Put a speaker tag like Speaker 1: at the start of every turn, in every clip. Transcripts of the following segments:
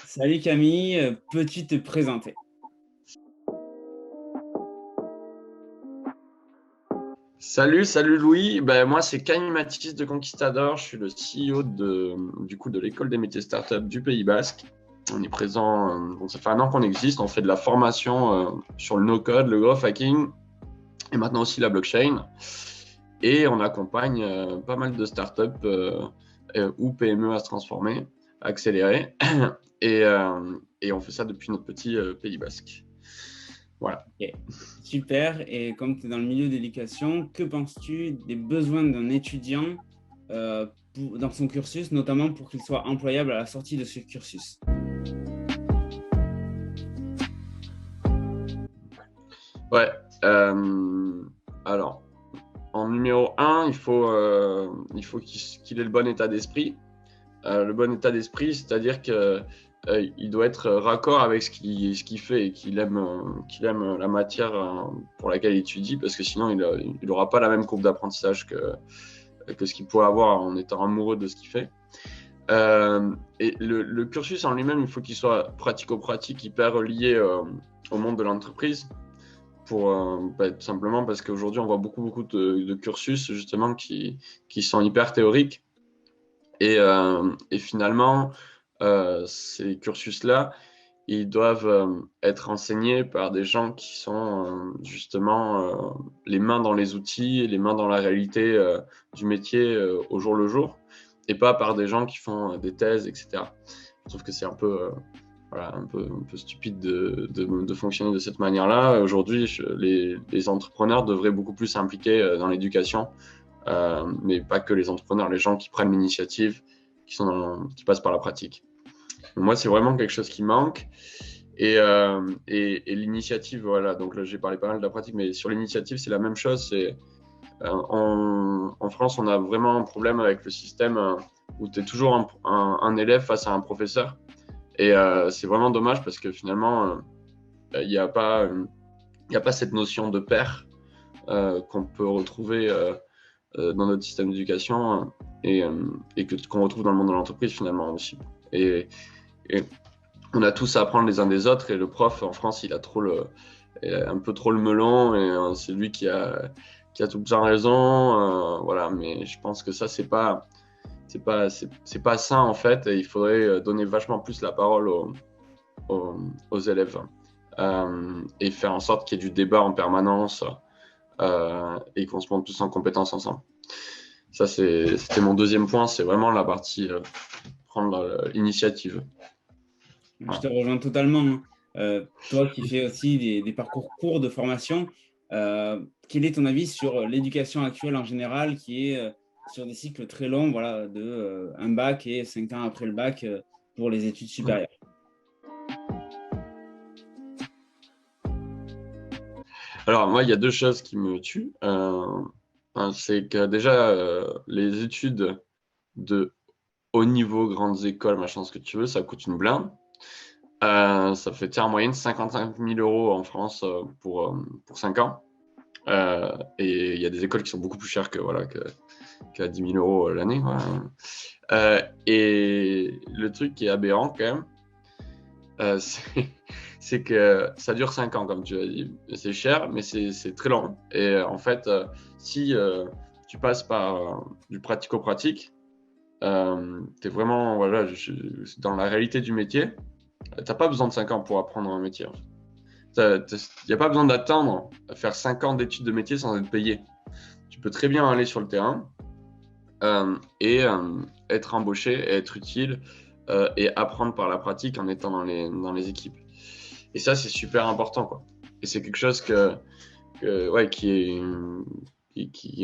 Speaker 1: Salut Camille, peux-tu te présenter?
Speaker 2: Salut Louis. Ben, moi, c'est Camille Mathis de Conquistador. Je suis le CEO de l'école des métiers startup du Pays Basque. On est présent, bon, ça fait un an qu'on existe. On fait de la formation sur le no-code, le growth hacking et maintenant aussi la blockchain. Et on accompagne pas mal de startups ou PME à se transformer, à accélérer. Et on fait ça depuis notre petit Pays Basque. Voilà.
Speaker 1: Ok, super. Et comme tu es dans le milieu de l'éducation, que penses-tu des besoins d'un étudiant dans son cursus, notamment pour qu'il soit employable à la sortie de ce cursus?
Speaker 2: Ouais. Alors, en numéro un, il faut qu'il ait le bon état d'esprit. Le bon état d'esprit, c'est-à-dire qu'il doit être raccord avec ce qu'il fait et qu'il aime la matière pour laquelle il étudie, parce que sinon, il n'aura pas la même courbe d'apprentissage que ce qu'il pourrait avoir en étant amoureux de ce qu'il fait. Et le cursus en lui-même, il faut qu'il soit pratico-pratique, hyper lié au monde de l'entreprise. Tout simplement parce qu'aujourd'hui, on voit beaucoup de cursus justement qui sont hyper théoriques. Et finalement, ces cursus-là, ils doivent être enseignés par des gens qui sont justement les mains dans les outils, les mains dans la réalité du métier au jour le jour, et pas par des gens qui font des thèses, etc. Je trouve que c'est voilà, un peu stupide de fonctionner de cette manière-là. Aujourd'hui, les entrepreneurs devraient beaucoup plus s'impliquer dans l'éducation, mais pas que les entrepreneurs, les gens qui prennent l'initiative, qui passent par la pratique. Moi, c'est vraiment quelque chose qui manque. Et l'initiative, voilà, donc là j'ai parlé pas mal de la pratique, mais sur l'initiative, c'est la même chose. En France, on a vraiment un problème avec le système où tu es toujours un élève face à un professeur. Et c'est vraiment dommage parce que finalement, il n'y a pas, cette notion de pair qu'on peut retrouver dans notre système d'éducation qu'on retrouve dans le monde de l'entreprise finalement aussi. Et on a tous à apprendre les uns des autres, et le prof en France, il a un peu trop le melon, et c'est lui qui a tout le temps raison. Voilà, mais je pense que ça, c'est pas sain en fait, et il faudrait donner vachement plus la parole aux élèves et faire en sorte qu'il y ait du débat en permanence et qu'on se monte tous en compétences ensemble. Ça, c'était mon deuxième point, c'est vraiment la partie prendre l'initiative.
Speaker 1: Je te rejoins totalement, hein. Toi qui fais aussi des parcours courts de formation, quel est ton avis sur l'éducation actuelle en général, qui est sur des cycles très longs, voilà, de un bac et 5 ans après le bac pour les études supérieures?
Speaker 2: Alors, moi, il y a deux choses qui me tuent. C'est que déjà, les études de haut niveau, grandes écoles, machin, ce que tu veux, ça coûte une blinde. Ça fait en moyenne 55 000 euros en France pour 5 ans. Et il y a des écoles qui sont beaucoup plus chères qu'à 10 000 euros l'année. Voilà. Et le truc qui est aberrant quand même, c'est que ça dure 5 ans, comme tu as dit. C'est cher, mais c'est très long. Et en fait, si tu passes par du pratico-pratique, tu es vraiment voilà, dans la réalité du métier. Tu n'as pas besoin de 5 ans pour apprendre un métier. Il n'y a pas besoin d'attendre à faire 5 ans d'études de métier sans être payé. Tu peux très bien aller sur le terrain et être embauché, et être utile et apprendre par la pratique en étant dans les équipes. Et ça, c'est super important, quoi. Et c'est quelque chose ouais, qui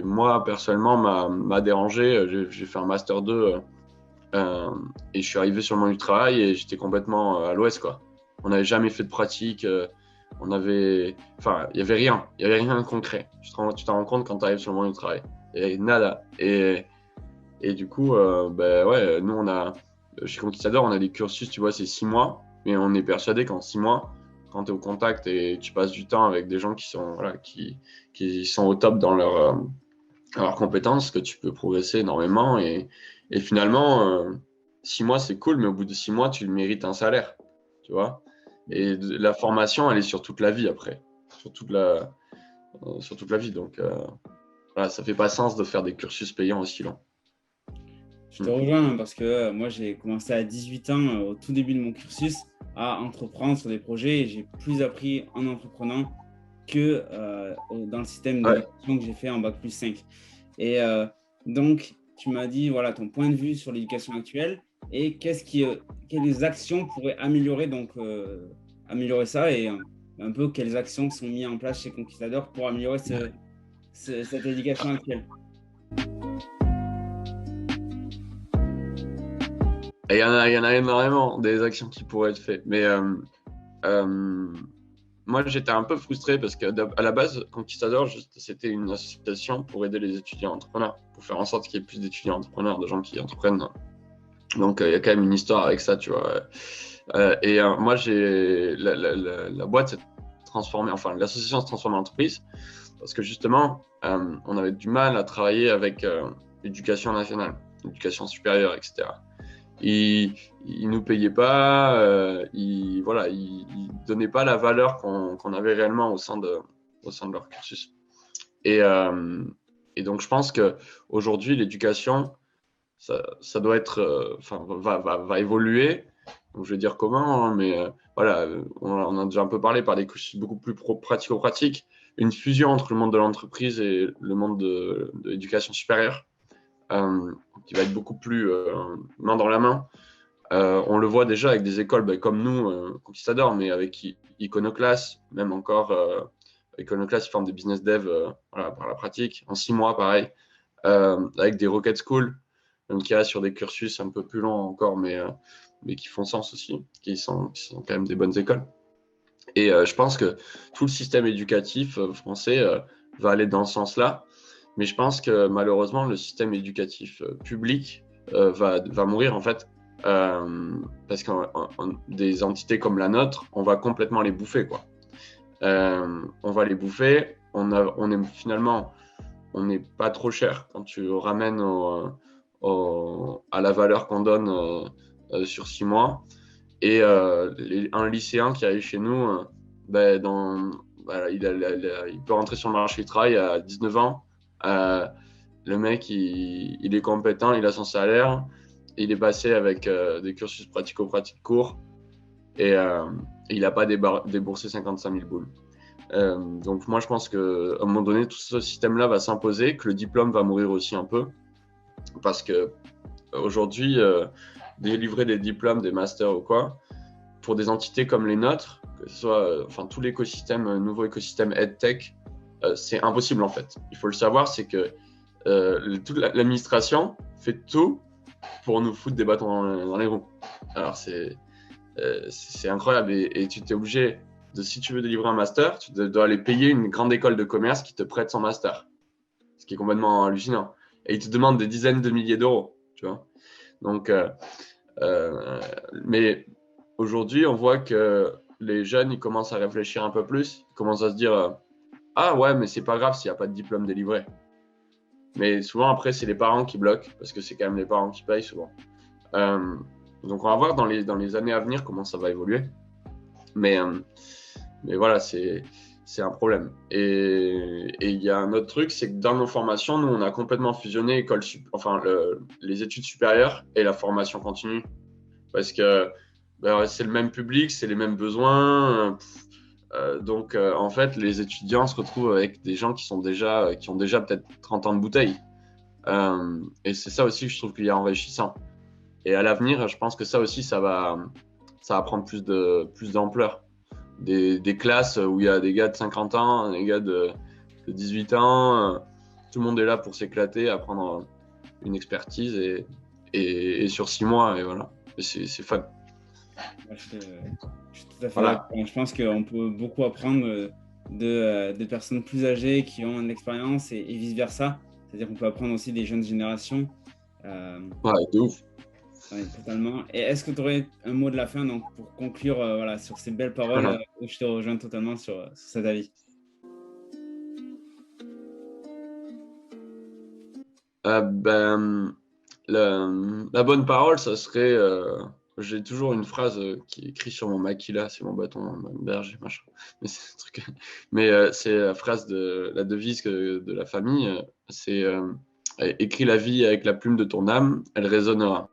Speaker 2: moi, personnellement, m'a dérangé. J'ai fait un Master 2 et je suis arrivé sur le monde du travail et j'étais complètement à l'ouest, quoi. On n'avait jamais fait de pratique. Enfin, il n'y avait rien. Il n'y avait rien de concret. Tu t'en rends compte quand tu arrives sur le monde du travail. Et nada. Et du coup, ben ouais, nous, chez Conquistador, on a des cursus, tu vois, c'est 6 mois. Mais on est persuadé qu'en 6 mois, quand tu es au contact et tu passes du temps avec des gens voilà, qui sont au top dans leurs compétences, que tu peux progresser énormément. Et finalement, 6 mois, c'est cool, mais au bout de 6 mois, tu mérites un salaire, tu vois. Et la formation, elle est sur toute la vie après, sur toute la vie. Donc, voilà, ça fait pas sens de faire des cursus payants aussi longs.
Speaker 1: Je te rejoins parce que moi, j'ai commencé à 18 ans, au tout début de mon cursus, à entreprendre sur des projets et j'ai plus appris en entreprenant que dans le système
Speaker 2: Ouais.
Speaker 1: d'éducation que j'ai fait en Bac+5. Et donc, tu m'as dit, voilà, ton point de vue sur l'éducation actuelle et quelles actions pourraient améliorer, améliorer ça et un peu quelles actions sont mises en place chez Conquistador pour améliorer cette éducation actuelle.
Speaker 2: Et il y en a énormément des actions qui pourraient être faites. Mais euh, moi, j'étais un peu frustré parce qu'à la base, Conquistador, c'était une association pour aider les étudiants entrepreneurs, pour faire en sorte qu'il y ait plus d'étudiants entrepreneurs, de gens qui entreprennent. Donc, il y a quand même une histoire avec ça, tu vois. Moi, la boîte s'est transformée, enfin, l'association s'est transformée en entreprise parce que justement, on avait du mal à travailler avec l'éducation nationale, l'éducation supérieure, etc. Ils nous payaient pas, voilà, ils donnaient pas la valeur qu'on avait réellement au sein de leur cursus. Et, donc, je pense qu'aujourd'hui, l'éducation, ça doit être, enfin, va évoluer. Donc, je vais dire comment, hein, mais voilà, on a déjà un peu parlé par des cursus beaucoup plus pratico-pratiques, une fusion entre le monde de l'entreprise et le monde de l'éducation supérieure, qui va être beaucoup plus main dans la main. On le voit déjà avec des écoles comme nous, Conquistador, mais avec Iconoclast, même encore, Iconoclast, ils forment des business dev voilà, par la pratique, en 6 mois, pareil, avec des Rocket School, donc il y a sur des cursus un peu plus longs encore, mais qui font sens aussi, qui sont quand même des bonnes écoles. Et je pense que tout le système éducatif français va aller dans ce sens-là, mais je pense que malheureusement, le système éducatif public va mourir en fait, parce que des entités comme la nôtre, on va complètement les bouffer, quoi. On va les bouffer, finalement, on n'est pas trop cher quand tu ramènes à la valeur qu'on donne sur 6 mois. Et un lycéen qui arrive chez nous, voilà, il peut rentrer sur le marché du travail à 19 ans. Le mec, il est compétent, il a son salaire, il est passé avec des cursus pratico-pratiques courts et il n'a pas déboursé 55 000 boules. Donc moi, je pense qu'à un moment donné, tout ce système-là va s'imposer, que le diplôme va mourir aussi un peu, parce que aujourd'hui, délivrer des diplômes, des masters ou quoi, pour des entités comme les nôtres, que ce soit enfin, tout l'écosystème, nouveau écosystème EdTech, c'est impossible en fait. Il faut le savoir, c'est que toute l'administration fait tout pour nous foutre des bâtons dans les roues. Alors c'est incroyable et tu t'es obligé si tu veux délivrer un master, tu dois aller payer une grande école de commerce qui te prête son master, ce qui est complètement hallucinant. Et ils te demandent des dizaines de milliers d'euros, tu vois. Donc, mais aujourd'hui, on voit que les jeunes, ils commencent à réfléchir un peu plus, ils commencent à se dire ah ouais, mais c'est pas grave s'il n'y a pas de diplôme délivré. Mais souvent, après, c'est les parents qui bloquent, parce que c'est quand même les parents qui payent souvent. Donc, on va voir dans les années à venir comment ça va évoluer. Mais voilà, c'est un problème. Et il y a un autre truc, c'est que dans nos formations, nous, on a complètement fusionné les études supérieures et la formation continue. Parce que c'est le même public, c'est les mêmes besoins. Donc, en fait, les étudiants se retrouvent avec des gens qui ont déjà peut-être 30 ans de bouteille. Et c'est ça aussi que je trouve qu'il y a enrichissant. Et à l'avenir, je pense que ça aussi, ça va prendre plus d'ampleur. Des classes où il y a des gars de 50 ans, des gars de 18 ans. Tout le monde est là pour s'éclater, apprendre une expertise et sur 6 mois. Et voilà, c'est fun.
Speaker 1: Je suis tout à fait
Speaker 2: Voilà.
Speaker 1: d'accord. Je pense qu'on peut beaucoup apprendre de personnes plus âgées qui ont de l'expérience et vice-versa. C'est-à-dire qu'on peut apprendre aussi des jeunes générations.
Speaker 2: Ouais, de ouf.
Speaker 1: Oui, totalement. Et est-ce que tu aurais un mot de la fin donc, pour conclure voilà, sur ces belles paroles où je te rejoins totalement sur cet avis?
Speaker 2: Ben, La bonne parole, ça serait. J'ai toujours une phrase qui est écrite sur mon maquila, c'est mon bâton, mon berger, machin. Mais c'est un truc. Mais c'est la phrase de la devise de la famille. C'est écris la vie avec la plume de ton âme, elle résonnera.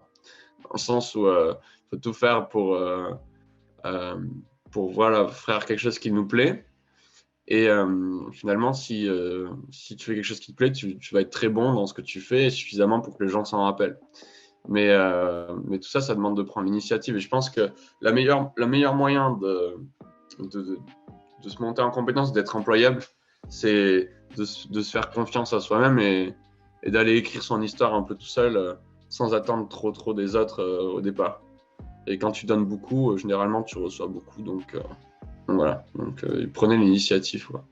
Speaker 2: Dans le sens où il faut tout faire euh, pour voilà, faire quelque chose qui nous plaît. Et finalement, si tu fais quelque chose qui te plaît, tu vas être très bon dans ce que tu fais, suffisamment pour que les gens s'en rappellent. Mais tout ça, ça demande de prendre l'initiative. Et je pense que la meilleure moyen de se monter en compétence, d'être employable, c'est de se faire confiance à soi-même et d'aller écrire son histoire un peu tout seul, sans attendre trop des autres au départ. Et quand tu donnes beaucoup, généralement, tu reçois beaucoup. Donc voilà. Donc prenez l'initiative, quoi.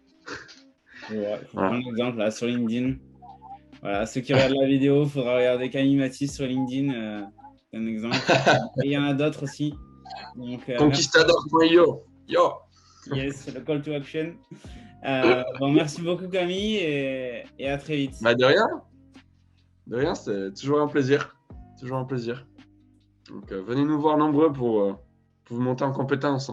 Speaker 1: Ouais, il faut
Speaker 2: Voilà.
Speaker 1: prendre l'exemple là sur LinkedIn. Voilà, ceux qui regardent la vidéo, il faudra regarder Camille Mathis sur LinkedIn. C'est un exemple. Et il y en a d'autres aussi. Donc, merci.
Speaker 2: Conquistador.io. Yo!
Speaker 1: Yes, c'est le call to action. Bon, merci beaucoup Camille et à très vite.
Speaker 2: Bah, de rien. De rien, c'est toujours un plaisir. Toujours un plaisir. Donc venez nous voir nombreux pour vous monter en compétence.